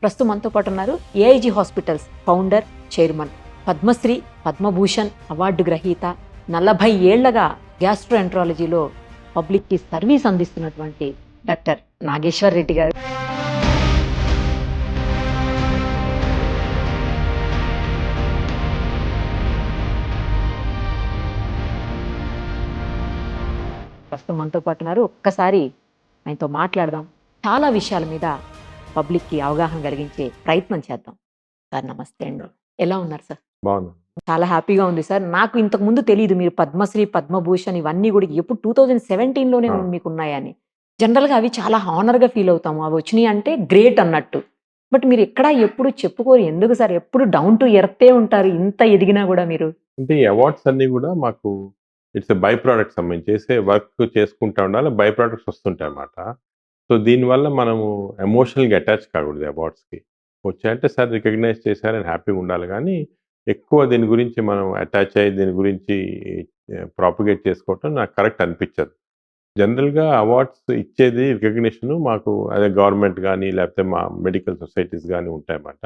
ప్రస్తుతం మనతో పాటు ఉన్నారు AIG hospitals founder, chairman, Padmashri, Padmabhushan award గ్రహీత, 40 ఏళ్లగా గ్యాస్ట్రోఎంట్రాలజీలో పబ్లిక్కి సర్వీస్ అందిస్తున్నటువంటి డాక్టర్ నాగేశ్వర్ రెడ్డి గారు. ప్రస్తుతం మనతో పాటు ఉన్నారు. ఒక్కసారి ఆయనతో మాట్లాడదాం. చాలా విషయాల మీద పబ్లిక్కి అవగాహన కలిగించే ప్రయత్నం చేద్దాం. సార్ నమస్తే అండి, ఎలా ఉన్నారు సార్? బాగున్నా. చాలా హ్యాపీగా ఉంది సార్. నాకు ఇంతకు ముందు తెలియదు మీరు పద్మశ్రీ, పద్మభూషణ్ ఇవన్నీ కూడా ఎప్పుడు 2017లోనే మీకు ఉన్నాయని. జనరల్గా అవి చాలా హానర్గా ఫీల్ అవుతాము, అవి వచ్చినాయి అంటే గ్రేట్ అన్నట్టు. బట్ మీరు ఎక్కడా ఎప్పుడు చెప్పుకోరు, ఎందుకు సార్? ఎప్పుడు డౌన్ టు ఎర్తే ఉంటారు, ఇంత ఎదిగినా కూడా మీరు. అంటే ఈ అవార్డ్స్ అన్ని కూడా మాకు ఇట్స్ బై ప్రోడక్ట్స్, మేము చేసే వర్క్ చేసుకుంటా ఉండాలి, బై ప్రోడక్ట్స్ వస్తుంటాయి అన్నమాట. సో దీనివల్ల మనము ఎమోషనల్గా అటాచ్ కాకూడదు అవార్డ్స్కి. వచ్చాయంటే సార్ రికగ్నైజ్ చేశారని హ్యాపీగా ఉండాలి, కానీ ఎక్కువ దీని గురించి మనం అటాచ్ అయ్యి దీని గురించి ప్రాపగేట్ చేసుకోవటం నాకు కరెక్ట్ అనిపించదు. జనరల్గా అవార్డ్స్ ఇచ్చేది రికగ్నిషన్ మాకు అదే గవర్నమెంట్ కానీ లేకపోతే మా మెడికల్ సొసైటీస్ కానీ ఉంటాయన్నమాట.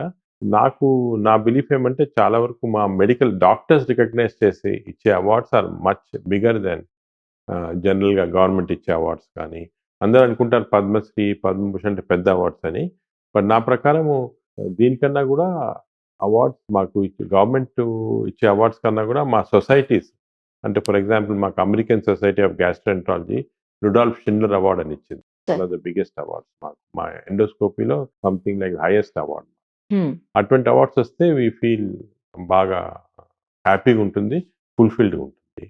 నా బిలీఫ్ ఏమంటే చాలా వరకు మా మెడికల్ డాక్టర్స్ రికగ్నైజ్ చేసి ఇచ్చే awards are much bigger than జనరల్గా గవర్నమెంట్ ఇచ్చే అవార్డ్స్ కానీ. అందరూ అనుకుంటారు పద్మశ్రీ, పద్మభూషణ్ అంటే పెద్ద అవార్డ్స్ అని. బట్ నా ప్రకారము దీనికన్నా కూడా అవార్డ్స్ మాకు గవర్నమెంట్ ఇచ్చే అవార్డ్స్ కన్నా కూడా మా సొసైటీస్, అంటే ఫర్ ఎగ్జాంపుల్ మాకు American society of gastroenterology Rudolf Schindler award అని ఇచ్చింది. One of the biggest awards మాకు, మా ఎండోస్కోపీలో సంథింగ్ లైక్ హైయెస్ట్ అవార్డ్. అటువంటి అవార్డ్స్ వస్తే వీ ఫీల్ బాగా హ్యాపీగా ఉంటుంది, ఫుల్ఫిల్డ్గా ఉంటుంది.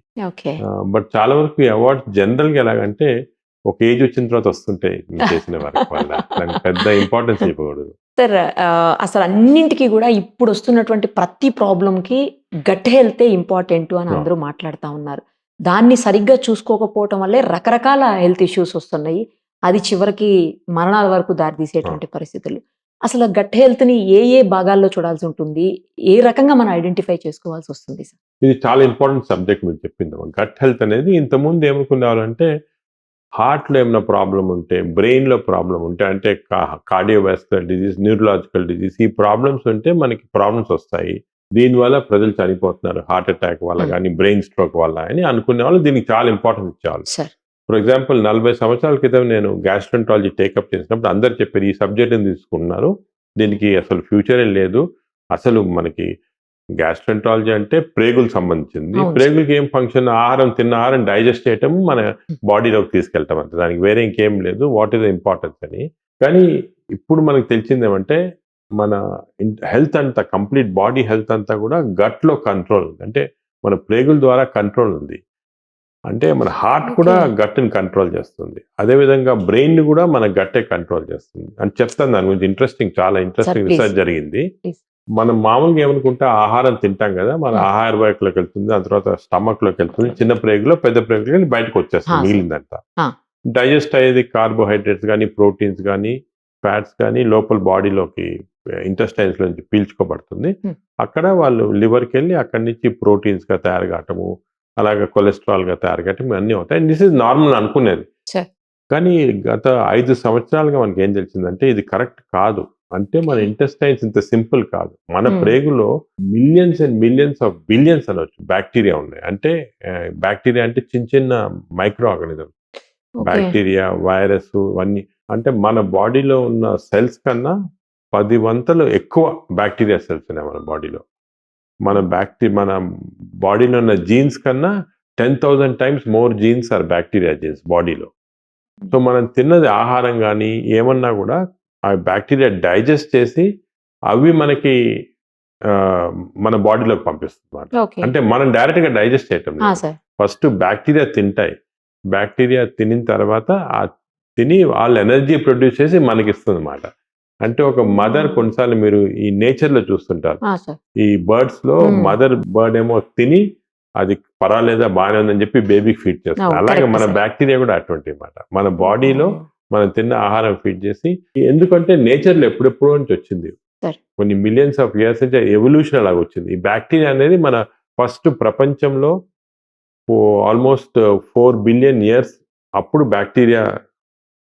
బట్ చాలా వరకు ఈ అవార్డ్స్ జనరల్గా ఎలాగంటే ఒక ఏజ్ వచ్చిన తర్వాత వస్తుంటాయి చేసిన వర్క్ వల్ల, దానికి పెద్ద ఇంపార్టెన్స్ ఇవ్వకూడదు. సార్ అసలు అన్నింటికి కూడా ఇప్పుడు వస్తున్నటువంటి ప్రతి ప్రాబ్లంకి గట్ హెల్తే ఇంపార్టెంట్ అని అందరూ మాట్లాడుతూ ఉన్నారు. దాన్ని సరిగ్గా చూసుకోకపోవటం వల్లే రకరకాల హెల్త్ ఇష్యూస్ వస్తున్నాయి. అది చివరికి మరణాల వరకు దారితీసేటువంటి పరిస్థితులు. అసలు గట్ హెల్త్ని ఏ ఏ భాగాల్లో చూడాల్సి ఉంటుంది, ఏ రకంగా మనం ఐడెంటిఫై చేసుకోవాల్సి వస్తుంది సార్? ఇది చాలా ఇంపార్టెంట్ సబ్జెక్ట్ మీరు చెప్పింది. గట్ హెల్త్ అనేది ఇంతకుముందు ఏమనుకునేవాళ్ళంటే హార్ట్లో ఏమైనా ప్రాబ్లం ఉంటే, బ్రెయిన్లో ప్రాబ్లం ఉంటే, అంటే కార్డియోవాస్కులర్ డిజీజ్, న్యూరలాజికల్ డిజీజ్, ఈ ప్రాబ్లమ్స్ ఉంటే మనకి ప్రాబ్లమ్స్ వస్తాయి, దీనివల్ల ప్రజలు చనిపోతున్నారు హార్ట్ అటాక్ వల్ల కానీ బ్రెయిన్ స్ట్రోక్ వల్ల అని అనుకునే వాళ్ళు దీనికి చాలా ఇంపార్టెన్స్ ఇచ్చేవాళ్ళు. ఫర్ ఎగ్జాంపుల్ 40 సంవత్సరాల క్రితం నేను గ్యాస్ట్రోఎంట్రాలజీ టేకప్ చేసినప్పుడు అందరు చెప్పారు ఈ సబ్జెక్ట్ని తీసుకున్నారు, దీనికి అసలు ఫ్యూచరే లేదు, అసలు మనకి గ్యాస్ట్రోఎంట్రాలజీ అంటే ప్రేగులకు సంబంధించింది, ప్రేగులకి ఏం ఫంక్షన్, తిన్న ఆహారం డైజెస్ట్ చేయటం, మన బాడీలోకి తీసుకెళ్ళటం అంతే, దానికి వేరే ఇంకేం లేదు, వాట్ ఈస్ ద ఇంపార్టెన్స్ అని. కానీ ఇప్పుడు మనకు తెలిసింది ఏమంటే మన హెల్త్ అంతా, కంప్లీట్ బాడీ హెల్త్ అంతా కూడా గట్లో కంట్రోల్ ఉంది, అంటే మన ప్రేగుల ద్వారా కంట్రోల్ ఉంది. అంటే మన హార్ట్ కూడా గట్ని కంట్రోల్ చేస్తుంది, అదేవిధంగా బ్రెయిన్ కూడా మన గట్టే కంట్రోల్ చేస్తుంది అని చెప్తాను. దాని గురించి చాలా ఇంట్రెస్టింగ్ రీసెర్చ్ జరిగింది. మనం మామూలుగా ఏమనుకుంటే ఆహారం తింటాం కదా, మన ఆహార వాహికలోకి వెళ్తుంది, దాని తర్వాత స్టమక్ లోకి వెళ్తుంది, చిన్న ప్రేగులో పెద్ద ప్రేగులో బయటకు వచ్చేస్తుంది మిగిలిందంతా. డైజెస్ట్ అయ్యేది కార్బోహైడ్రేట్స్ కానీ, ప్రోటీన్స్ కానీ, ఫ్యాట్స్ కానీ లోపల బాడీలోకి ఇంటెస్టైన్స్ నుంచి పీల్చుకోబడుతుంది. అక్కడ వాళ్ళు లివర్కి వెళ్ళి అక్కడి నుంచి ప్రోటీన్స్ గా తయారు కావటము, అలాగే కొలెస్ట్రాల్ గా తయారు కావటం అన్నీ అవుతాయి. దిస్ ఇస్ నార్మల్ అనుకునేది. కానీ గత 5 సంవత్సరాలుగా మనకి ఏం తెలిసిందంటే ఇది కరెక్ట్ కాదు. అంటే మన ఇంటెస్టైన్స్ ఇంత సింపుల్ కాదు, మన ప్రేగులో millions and millions of billions అనొచ్చు బ్యాక్టీరియా ఉన్నాయి. అంటే బ్యాక్టీరియా అంటే చిన్న చిన్న మైక్రో ఆర్గానిజం, బ్యాక్టీరియా, వైరస్ ఇవన్నీ. అంటే మన బాడీలో ఉన్న సెల్స్ కన్నా 10 వంతులు ఎక్కువ బ్యాక్టీరియా సెల్స్ ఉన్నాయి మన బాడీలో. మన బాడీలో ఉన్న జీన్స్ కన్నా 10,000 times more genes are bacteria genes బాడీలో. సో మనం తిన్నది ఆహారం కానీ ఏమన్నా కూడా ఆ బ్యాక్టీరియా డైజెస్ట్ చేసి అవి మనకి మన బాడీలోకి పంపిస్తుంది. అంటే మనం డైరెక్ట్గా డైజెస్ట్ చేయటం లేదు, ఫస్ట్ బ్యాక్టీరియా తింటాయి, బ్యాక్టీరియా తినిన తర్వాత తిని వాళ్ళు ఎనర్జీ ప్రొడ్యూస్ చేసి మనకి ఇస్తుంది అన్నమాట. అంటే ఒక మదర్, కొన్నిసార్లు మీరు ఈ నేచర్ లో చూస్తుంటారు, ఈ బర్డ్స్ లో మదర్ బర్డ్ ఏమో తిని అది పర్వాలేదా బాగానే ఉందని చెప్పి బేబీకి ఫీడ్ చేస్తుంది. అలాగే మన బ్యాక్టీరియా కూడా అటువంటి అన్నమాట, మన బాడీలో మనం తిన్న ఆహారం ఫీడ్ చేసి. ఎందుకంటే నేచర్ లో ఎప్పుడెప్పుడు నుంచి వచ్చింది, కొన్ని మిలియన్స్ ఆఫ్ ఇయర్స్ నుంచి ఎవల్యూషన్ అలాగ వచ్చింది. ఈ బ్యాక్టీరియా అనేది మన ఫస్ట్ ప్రపంచంలో ఆల్మోస్ట్ 4 బిలియన్ ఇయర్స్ అప్పుడు బ్యాక్టీరియా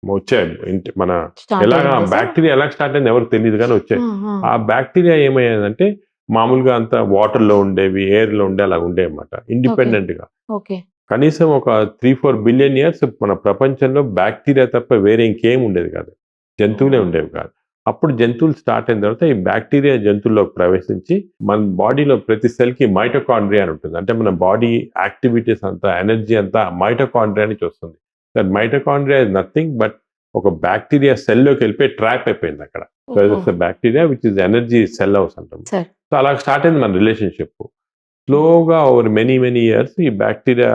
వచ్చాయి. మన Start ఎలాగా అయిందా సార్? బ్యాక్టీరియా ఎలా స్టార్ట్ అయింది ఎవరికి తెలియదు కానీ వచ్చాయి. ఆహా. ఆ బ్యాక్టీరియా ఏమయ్యేదంటే మామూలుగా అంతా వాటర్లో ఉండేవి, ఎయిర్లో ఉండే అలా ఉండేవి అన్నమాట ఇండిపెండెంట్గా. ఓకే. కనీసం ఒక 3-4 బిలియన్ ఇయర్స్ మన ప్రపంచంలో బ్యాక్టీరియా తప్ప వేరే ఇంకేం ఉండేది కాదు, జంతువులే ఉండేవి కాదు. అప్పుడు జంతువులు స్టార్ట్ అయిన తర్వాత ఈ బ్యాక్టీరియా జంతువుల్లోకి ప్రవేశించి మన బాడీలో ప్రతి సెల్కి మైటోకాండ్రియా అని ఉంటుంది. అంటే మన బాడీ యాక్టివిటీస్ అంతా, ఎనర్జీ అంతా మైటోకాండ్రియా నుంచి వస్తుంది. That mitochondria is nothing but ఒక బ్యాక్టీరియా సెల్లోకి వెళ్ళిపోయి ట్రాప్ అయిపోయింది అక్కడ. Bacteria which is energy cell house అంటాం. సార్. సో అలా స్టార్ట్ అయింది మన రిలేషన్షిప్. స్లోగా ఓవర్ మెనీ ఇయర్స్ ఈ బ్యాక్టీరియా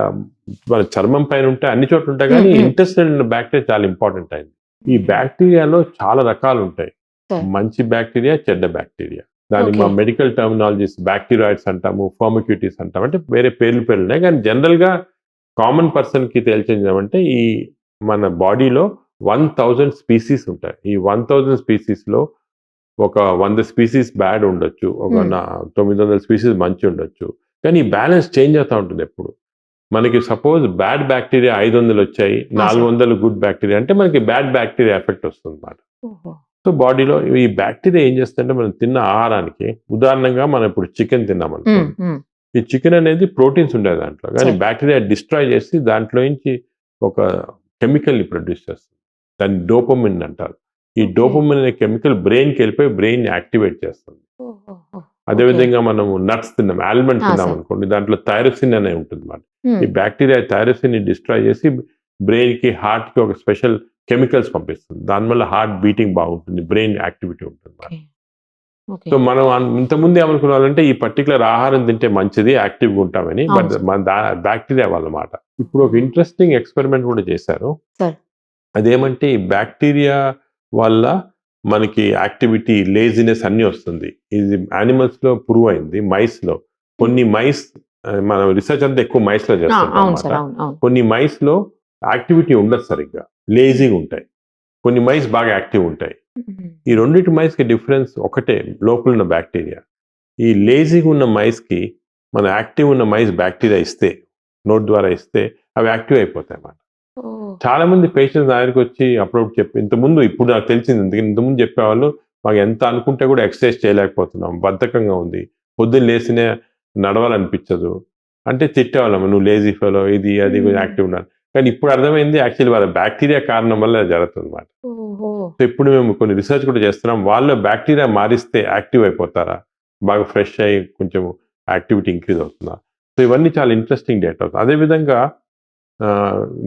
మన చర్మం పైన ఉంటే అన్ని చోట్ల ఉంటాయి కానీ ఇంటెస్టైన్ బ్యాక్టీరియా చాలా ఇంపార్టెంట్ అయింది. ఈ బ్యాక్టీరియాలో చాలా రకాలు ఉంటాయి. Sir. మంచి బ్యాక్టీరియా, చెడ్డ బ్యాక్టీరియా. దాన్ని Okay. మా మెడికల్ టర్మినాలజీస్ బ్యాక్టీరాయిడ్స్ అంటాము, ఫార్మక్యూటిస్ అంటాము. అంటే వేరే పేర్లు ఉన్నాయి కానీ జనరల్ గా కామన్ పర్సన్ కి తెలిసిందేమంటే ఈ మన బాడీలో 1000 స్పీసీస్ ఉంటాయి. ఈ 1000 స్పీసీస్ లో ఒక 100 స్పీసీస్ బ్యాడ్ ఉండొచ్చు, ఒక 900 స్పీసీస్ మంచి ఉండొచ్చు. కానీ ఈ బ్యాలెన్స్ చేంజ్ అవుతూ ఉంటుంది ఎప్పుడు. మనకి సపోజ్ బ్యాడ్ బ్యాక్టీరియా 500 వచ్చాయి, 400 గుడ్ బ్యాక్టీరియా అంటే మనకి బ్యాడ్ బ్యాక్టీరియా ఎఫెక్ట్ వస్తుంది అన్నమాట. సో బాడీలో ఈ బ్యాక్టీరియా ఏం చేస్తుంటే మనం తిన్న ఆహారానికి, ఉదాహరణంగా మనం ఇప్పుడు చికెన్ తిన్నామనుకోండి, ఈ చికెన్ అనేది ప్రోటీన్స్ ఉండేది దాంట్లో, కానీ బ్యాక్టీరియా డిస్ట్రాయ్ చేసి దాంట్లో నుంచి ఒక కెమికల్ ని ప్రొడ్యూస్ చేస్తుంది. దాన్ని డోపమిన్ అంటారు. ఈ డోపమిన్ అనే కెమికల్ బ్రెయిన్కి వెళ్ళిపోయి బ్రెయిన్ యాక్టివేట్ చేస్తుంది. అదేవిధంగా మనం నట్స్ తిన్నాం, ఆల్మండ్ తిన్నాం అనుకోండి, దాంట్లో థైరోసిన్ అనే ఉంటుంది అన్నమాట. ఈ బ్యాక్టీరియా థైరోసిన్ ని డిస్ట్రాయ్ చేసి బ్రెయిన్ కి, హార్ట్ కి ఒక స్పెషల్ కెమికల్స్ పంపిస్తుంది. దానివల్ల హార్ట్ బీటింగ్ బాగుంటుంది, బ్రెయిన్ యాక్టివిటీ ఉంటుంది. సో మనం ఇంతకుముందు ఏమనుకున్నామంటే ఈ పర్టికులర్ ఆహారం తింటే మంచిది, యాక్టివ్గా ఉంటామని, బట్ మన బ్యాక్టీరియా వల్ల మాట. ఇప్పుడు ఒక ఇంట్రెస్టింగ్ ఎక్స్పెరిమెంట్ కూడా చేశారు. అదేమంటే ఈ బ్యాక్టీరియా వల్ల మనకి యాక్టివిటీ, లేజినెస్ అన్ని వస్తుంది. ఇది యానిమల్స్ లో ప్రూవ్ అయింది. మైస్ లో కొన్ని మైస్, మన రీసెర్చ్ అంతా ఎక్కువ మైస్ లో చేస్తాం. కొన్ని మైస్ లో యాక్టివిటీ ఉండదు సరిగ్గా, లేజీగా ఉంటాయి. కొన్ని మైస్ బాగా యాక్టివ్ ఉంటాయి. ఈ రెండింటి మైస్కి డిఫరెన్స్ ఒకటే, లోపల ఉన్న బ్యాక్టీరియా. ఈ లేజీగా ఉన్న మైస్కి మన యాక్టివ్ ఉన్న మైస్ బ్యాక్టీరియా ఇస్తే, నోట్ ద్వారా ఇస్తే అవి యాక్టివ్ అయిపోతాయి అన్నమాట. చాలా మంది పేషెంట్స్ నా దగ్గరికి వచ్చి అప్పుడప్పుడు చెప్పి, ఇంతకుముందు, ఇప్పుడు నాకు తెలిసింది, ఇంతకుముందు చెప్పేవాళ్ళు మాకు ఎంత అనుకుంటే కూడా ఎక్సర్సైజ్ చేయలేకపోతున్నాం, బద్ధకంగా ఉంది, పొద్దున్న లేసినే నడవాలనిపించదు అంటే తిట్టేవాళ్ళం, నువ్వు లేజీ ఫెలో, ఇది అది యాక్టివ్ ఉన్నారు. కానీ ఇప్పుడు అర్థమైంది యాక్చువల్లీ వాళ్ళ బ్యాక్టీరియా కారణం వల్ల జరుగుతుంది అన్నమాట. సో ఇప్పుడు మేము కొన్ని రీసెర్చ్ కూడా చేస్తున్నాం, వాళ్ళ బ్యాక్టీరియా మారిస్తే యాక్టివ్ అయిపోతారా, బాగా ఫ్రెష్ అయ్యి కొంచెం యాక్టివిటీ ఇంక్రీజ్ అవుతుందా. సో ఇవన్నీ చాలా ఇంట్రెస్టింగ్ డేటా అవుతుంది. అదేవిధంగా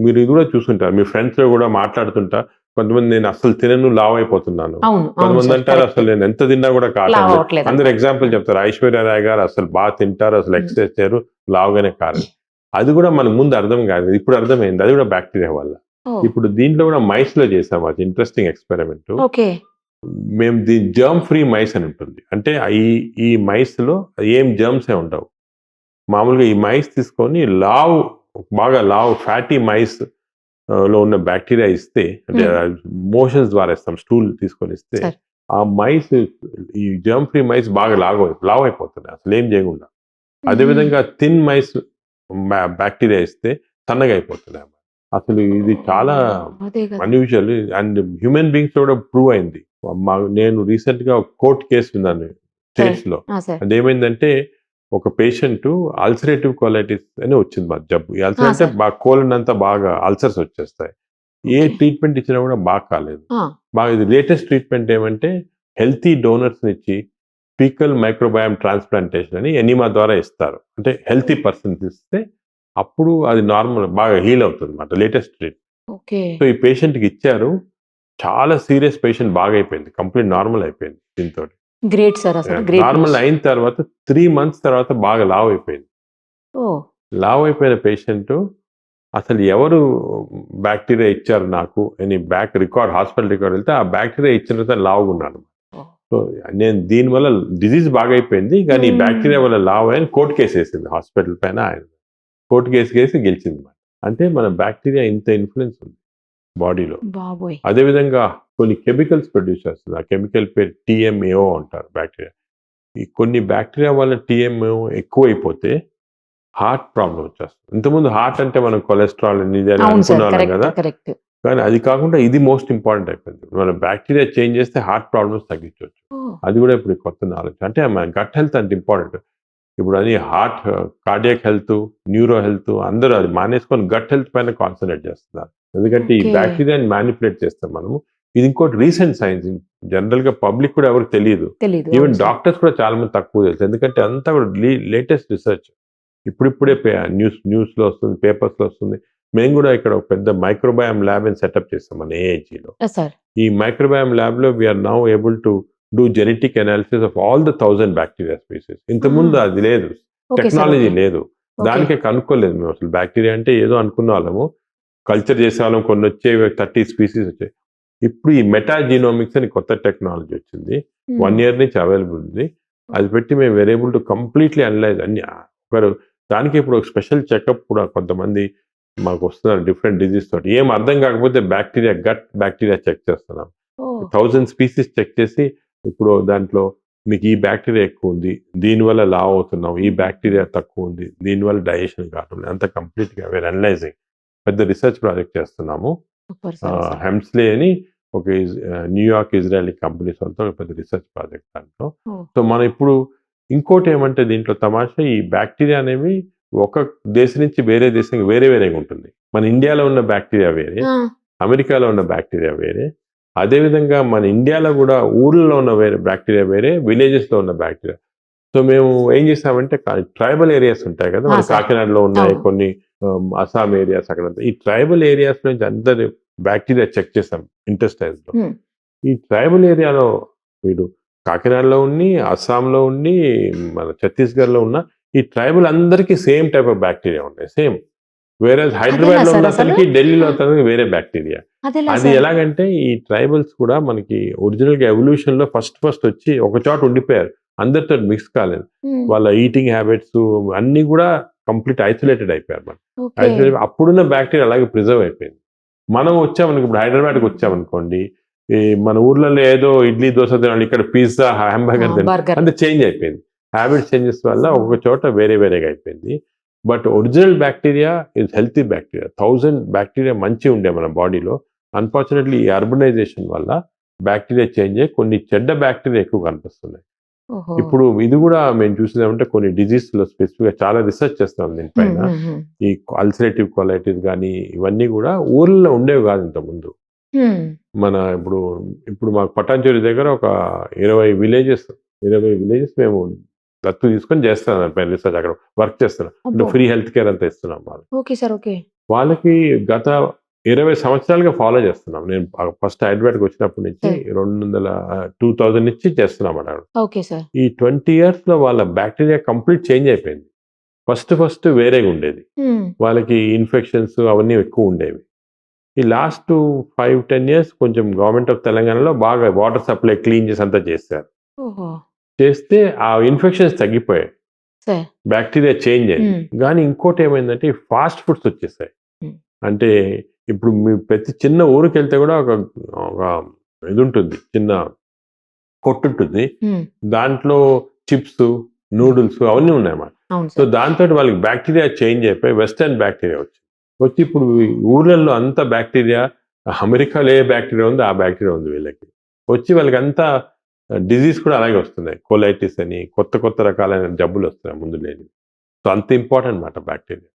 మీరు ఇది కూడా చూసుకుంటారు, మీ ఫ్రెండ్స్లో కూడా మాట్లాడుతుంటా, కొంతమంది నేను అసలు తినను, లావ్ అయిపోతున్నాను, కొంతమంది అంటారు అసలు నేను ఎంత తిన్నా కూడా కావట్లేదు. అందరు ఎగ్జాంపుల్ చెప్తారు, ఐశ్వర్య రాయ్ గారు అసలు బాగా తింటారు, అసలు ఎక్సర్సైజ్ చేయరు, లావుగానే కాదు. అది కూడా మనకు ముందు అర్థం కాదు, ఇప్పుడు అర్థమైంది, అది కూడా బ్యాక్టీరియా వల్ల. ఇప్పుడు దీంట్లో కూడా మైస్ లో చేసాం, అది ఇంట్రెస్టింగ్ ఎక్స్పెరిమెంట్. మేము దీని జర్మ్ ఫ్రీ మైస్ అని ఉంటుంది. అంటే ఈ మైస్ లో ఏం జర్మ్స్ ఉండవు. మామూలుగా ఈ మైస్ తీసుకొని బాగా లావ్ ఫ్యాటీ మైస్ లో ఉన్న బ్యాక్టీరియా ఇస్తే, అంటే మోషన్స్ ద్వారా ఇస్తాం, స్టూల్ తీసుకొని ఇస్తే, ఆ మైస్, ఈ జర్మ్ ఫ్రీ మైస్ బాగా లావ్ అయిపోతున్నాయి అసలు ఏం చేయకుండా. అదేవిధంగా థిన్ మైస్ బ్యాక్టీరియా ఇస్తే సన్నగా అయిపోతున్నాయి. అసలు ఇది చాలా అన్యూజువల్ అండ్ హ్యూమన్ బీయింగ్స్ కూడా ప్రూవ్ అయింది. నేను రీసెంట్ గా కోర్ట్ కేసు విన్నాను స్టేట్స్ లో. అదేమైందంటే ఒక పేషెంట్ అల్సరేటివ్ కోలైటిస్ అని వచ్చింది మా జబ్బు. ఈ అల్సర్ అంటే బాగా కోలన్ అంతా బాగా అల్సర్స్ వచ్చేస్తాయి. ఏ ట్రీట్మెంట్ ఇచ్చినా కూడా బాగా కాలేదు. బాగా ఇది లేటెస్ట్ ట్రీట్మెంట్ ఏమంటే హెల్తీ డోనర్స్ ఇచ్చి ఫీకల్ మైక్రోబయామ్ ట్రాన్స్ప్లాంటేషన్ అని ఎనిమా ద్వారా ఇస్తారు. అంటే హెల్తీ పర్సన్స్ ఇస్తే అప్పుడు అది నార్మల్ బాగా హీల్ అవుతుంది అన్నమాట, లేటెస్ట్ ట్రీట్మెంట్. సో ఈ పేషెంట్కి ఇచ్చారు, చాలా సీరియస్ పేషెంట్ బాగా అయిపోయింది, కంప్లీట్ నార్మల్ అయిపోయింది దీంతో. Great sir. అసలు నార్మల్ అయిన తర్వాత 3 months తర్వాత బాగా లావ్ అయిపోయింది. లావ్ అయిపోయిన పేషెంట్ అసలు ఎవరు బ్యాక్టీరియా ఇచ్చారు నాకు అని రికార్డ్, హాస్పిటల్ రికార్డ్ వెళ్తే ఆ బ్యాక్టీరియా ఇచ్చిన తర్వాత లావుగా ఉన్నాను. సో నేను దీనివల్ల డిజీజ్ బాగా అయిపోయింది, కానీ ఈ బ్యాక్టీరియా వల్ల లావ్ అని కోర్టు కేసు వేసింది హాస్పిటల్ పైన. ఆయన కోర్టు కేసు వేసి గెలిచింది. అంటే మన బ్యాక్టీరియా ఇంత ఇన్ఫ్లుయెన్స్ ఉంది బాడీలో. అదేవిధంగా కొన్ని కెమికల్స్ ప్రొడ్యూస్ చేస్తుంది. ఆ కెమికల్ పేరు TMAO అంటారు బ్యాక్టీరియా. ఈ కొన్ని బ్యాక్టీరియా వల్ల TMAO ఎక్కువ అయిపోతే హార్ట్ ప్రాబ్లం వచ్చేస్తుంది. ఇంతకుముందు హార్ట్ అంటే మనం కొలెస్ట్రాల్ ఇది అని అనుకున్నాం కదా, కానీ అది కాకుండా ఇది మోస్ట్ ఇంపార్టెంట్ అయిపోయింది. మనం బ్యాక్టీరియా చేంజ్ చేస్తే హార్ట్ ప్రాబ్లమ్స్ తగ్గించవచ్చు. ఓహ్! అది కూడా ఇప్పుడు కొత్త నాలెడ్జ్. అంటే మన గట్ హెల్త్ అంత ఇంపార్టెంట్. ఇప్పుడు అది heart, cardiac health, neuro health అందరూ అది మానేసుకొని గట్ హెల్త్ పైన కాన్సంట్రేట్ చేస్తున్నారు. ఎందుకంటే ఈ ఓకే. బ్యాక్టీరియాని మ్యానిపులేట్ చేస్తాం మనము. ఇది ఇంకోటి రీసెంట్ సైన్స్. జనరల్‌గా పబ్లిక్ కూడా ఎవరికి తెలీదు. తెలీదు. ఈవెన్ అవును సార్. డాక్టర్స్ కూడా చాలా మంది తక్కువ తెలుసు. ఎందుకంటే అంతా కూడా లేటెస్ట్ రిసర్చ్. ఇప్పుడిప్పుడే న్యూస్‌లో వస్తుంది, పేపర్స్‌లో వస్తుంది. మేము కూడా ఇక్కడ ఒక పెద్ద మైక్రోబయామ్ ల్యాబ్‌ని సెటప్ చేసాం మన ఏఐజీలో. సార్. ఈ మైక్రోబయామ్ ల్యాబ్‌లో we are now able to do genetic analysis of all the 1000 bacteria species. ఇంతకుముందు ఆహా! అది లేదు. Okay sir. Technology okay. లేదు. ఓకే. దానికే కనుక్కోలేదు మేము అసలు. బ్యాక్టీరియా అంటే ఏదో అనుకున్న వాళ్ళము. కల్చర్ చేసేవాళ్ళం, కొన్ని వచ్చేవి 30 స్పీసీస్ వచ్చాయి. ఇప్పుడు ఈ మెటాజీనోమిక్స్ అని కొత్త టెక్నాలజీ వచ్చింది. 1 హ్మ్. ఇయర్ నుంచి అవైలబుల్ ఉంది. అది పెట్టి మేము were able to completely analyze అన్ని ఒకరు దానికి ఇప్పుడు ఒక స్పెషల్ చెకప్ కూడా కొంతమంది మాకు వస్తున్నారు డిఫరెంట్ డిజీజ్ తోటి. ఏం అర్థం కాకపోతే గట్ బ్యాక్టీరియా చెక్ చేస్తున్నాం. ఓహ్! 1000 స్పీసీస్ చెక్ చేసి ఇప్పుడు దాంట్లో మీకు ఈ బ్యాక్టీరియా ఎక్కువ ఉంది. దీనివల్ల లావు అవుతున్నాం. ఈ బ్యాక్టీరియా తక్కువ ఉంది. దీనివల్ల డైజెషన్ కావట్లేదు. అంతా కంప్లీట్‌గా వేర్ అనలైజింగ్. పెద్ద రిసర్చ్ ప్రాజెక్ట్ చేస్తున్నాము. సూపర్ సార్ అసలు. హెమ్స్లే అని ఒక న్యూయార్క్ ఇజ్రాయలీ కంపెనీస్ వాళ్ళతో ఒక పెద్ద రిసర్చ్ ప్రాజెక్ట్ దాంట్లో. ఓహ్! సో మనం ఇప్పుడు ఇంకోటి ఏమంటే దీంట్లో తమాషా ఈ బ్యాక్టీరియా అనేవి ఒక దేశం నుంచి వేరే దేశానికి వేరేగా ఉంటుంది. మన ఇండియాలో ఉన్న బ్యాక్టీరియా వేరే, ఆ! అమెరికాలో ఉన్న బ్యాక్టీరియా వేరే. అదేవిధంగా మన ఇండియాలో కూడా ఊర్లలో ఉన్న బ్యాక్టీరియా వేరే, విలేజెస్‌లో ఉన్న బ్యాక్టీరియా. సో మేము ఏం చేసామంటే ట్రైబల్ ఏరియాస్ ఉంటాయి కదా! ఆ! మన సార్. కాకినాడలో ఉన్నాయి అవును. కొన్ని అస్సాం ఏరియాస్ అక్కడంతా. ఈ ట్రైబల్ ఏరియాస్ నుంచి అందరి బ్యాక్టీరియా చెక్ చేసాం ఇంటెస్టైన్స్‌లో. హ్మ్. ఈ ట్రైబల్ ఏరియాలో మీరు కాకినాడలో ఉండి, అస్సాంలో ఉండి, మన ఛత్తీస్‌గఢ్‌లో ఉన్న ఈ ట్రైబల్ అందరికీ సేమ్ టైప్ ఆఫ్ బ్యాక్టీరియా ఉంటాయి. సేమ్. వేరేస్ అదెలా హైదరాబాద్‌లో సార్ ఉన్న అసలు? అతనికి, ఢిల్లీలో ఆ! అతనికి వేరే బ్యాక్టీరియా. అదెలా అది సార్? ఎలాగంటే ఈ ట్రైబల్స్ కూడా మనకి ఒరిజినల్‌గా ఎవల్యూషన్‌లో ఫస్ట్ వచ్చి ఒక చోట ఉండిపోయారు. అందరితో మిక్స్ కాలేదు. హ్మ్. వాళ్ళ ఈటింగ్ హ్యాబిట్స్ అన్నీ కూడా కంప్లీట్ ఐసోలేటెడ్ అయిపోయారు మనం. ఓకే. అప్పుడున్న బ్యాక్టీరియా అలాగే ప్రిజర్వ్ అయిపోయింది. మనం వచ్చామనుకో ఇప్పుడు హైదరాబాద్‌కి వచ్చామనుకోండి, ఈ మన ఊర్లలో ఏదో ఇడ్లీ, దోస తినాలి, ఇక్కడ పిజ్జా, హాంబర్గర్ తినాలి. బర్గర్. అంటే చేంజ్ అయిపోయింది. హ్యాబిట్ చేంజెస్ వల్ల ఒక్కొక్క చోట వేరేగా అయిపోయింది. But original bacteria is healthy bacteria. 1000 bacteria మంచిగా ఉండే మన బాడీలో. అన్‌ఫార్చునేట్‌లీ ఈ అర్బనైజేషన్ వల్ల బ్యాక్టీరియా చేంజ్ అయ్యి కొన్ని చెడ్డ బ్యాక్టీరియా ఎక్కువ కనిపిస్తున్నాయి. ఓహో! ఇప్పుడు ఇది కూడా మేము చూసిందేమంటే కొన్ని డిజీస్‌లో స్పెసిఫిక్‌గా చాలా రిసర్చ్ చేస్తున్నాం హ్మ్. దీనిపైన. హ్మ్. హ్మ్. ఈ అల్సరేటివ్ కొలైటిస్ గానీ, ఇవన్నీ గూడా ఊర్లలో ఉండేవి గాదు ఇంతకుముందు. హ్మ్. మన ఇప్పుడు మాకు పటాన్‌చెరు దగ్గర ఒక 20 విలేజెస్ మేము దత్తు తీసుకొని చేస్తున్నాం దానిపైన రిసర్చ్. అక్కడ వర్క్ చేస్తున్నాం. అంటే అబ్బో! ఫ్రీ హెల్త్ కేర్ అంతా ఇస్తున్నాం వాళ్ళకి. Okay sir. ఓకే. వాళ్ళకి గత 20 సంవత్సరాలుగా ఫాలో చేస్తున్నాం. నేను ఫస్ట్ హైదరాబాద్‌కి వచ్చినప్పటి నుంచి సార్. 2000 నుంచి చేస్తున్నామట. Okay sir. ఈ 20 ఇయర్స్‌లో వాళ్ళ బ్యాక్టీరియా కంప్లీట్ చేంజ్ అయిపోయింది. ఫస్ట్ వేరేగుండేది. హ్మ్. వాళ్ళకి ఇన్ఫెక్షన్స్ అవన్నీ ఎక్కువుండేవి. ఈ లాస్ట్ 5, 10 ఇయర్స్ కొంచెం గవర్నమెంట్ ఆఫ్ తెలంగాణలో బాగా వాటర్ సప్లై క్లీన్ చేసి అంతా చేశారు. ఓహో! చేస్తే ఆ ఇన్ఫెక్షన్స్ తగ్గిపోయాయి. సార్. బ్యాక్టీరియా చేంజ్ అయింది. హ్మ్. గానీ ఇంకోటేమైందంటే ఈ ఫాస్ట్ ఫుడ్స్ వచ్చేసాయి. హ్మ్. అంటే ఇప్పుడు మీ ప్రతి చిన్న ఊరికెళ్తే గూడా ఒక ఇదుంటుంది. చిన్న కొట్టుంటుంది. హ్మ్. దాంట్లో చిప్స్, నూడిల్స్ అవన్నీ ఉన్నాయన్నమాట. అవును సో సార్. దాంతోటి వాళ్ళకి బ్యాక్టీరియా చేంజ్ అయిపోయి వెస్టర్న్ బ్యాక్టీరియా వచ్చింది. వచ్చి ఇప్పుడు ఈ ఊర్లల్లో అంతా బ్యాక్టీరియా, అమెరికాలో ఏ బ్యాక్టీరియా ఉందో ఆ బ్యాక్టీరియా ఉంది వీళ్ళకి. వచ్చి వాళ్ళకంతా డిసీజ్ కూడా అలాగే వస్తున్నాయి. కొలైటిస్ అని కొత్త రకాలైన జబ్బులొస్తున్నాయి ముందు లేనివి. సో అంత ఇంపార్టెంట్ మాట బ్యాక్టీరియా.